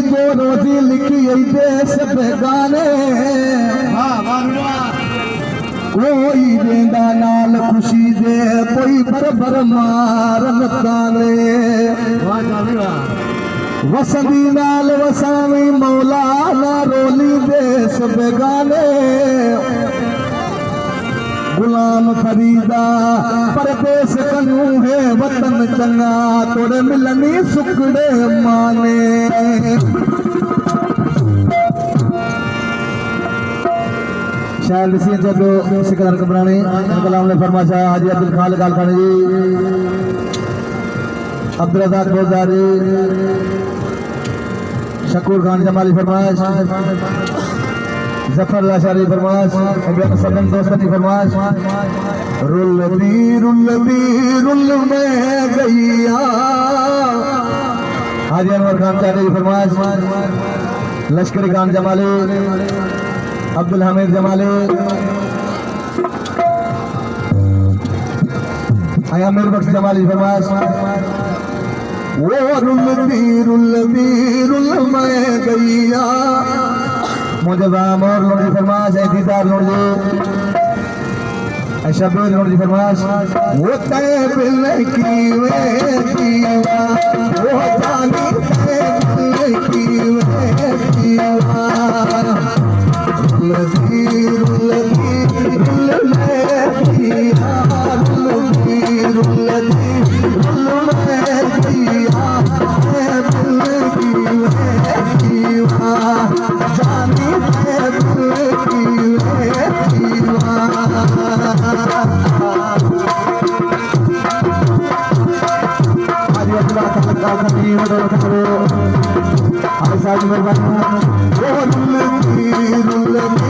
जो रोजी लिखी देश बेगाने कोई वेंदा नाल खुशी दे कोई बरबर मारन ताने वसंदी नाल वसावी मौला ना रोली देश बेगाने गुलाम फरीदा परदेस कनू है वतन चंगा तोड़े मिलनी सुकड़े माने शायद इसी जब सिकंदर कबरानी कलाम ने फरमाया हाजी अब्दुल खालिक अलखानी जी अब्दुल रज़ाक बोजारी शकूर खान जमाली फरमाइश जफर लाशारी फरमाइश इब्राहिम सदन दोस्तनी फरमाइश रुल में गैया हाजी अनवर खान चाटी फरमाइश लश्करी खान जमाली अब्दुल हमीद जमाली आयामिर बख्श जमाली फरमाइश वो रुल में गैया मुझे और लोड़ी फरमाइश है दीदार लोड़ी शबीर लोड़ी फरमाइश वो तय बिल की वे दीवा वो जानी तय बिल की वे दीवा मेहरबानी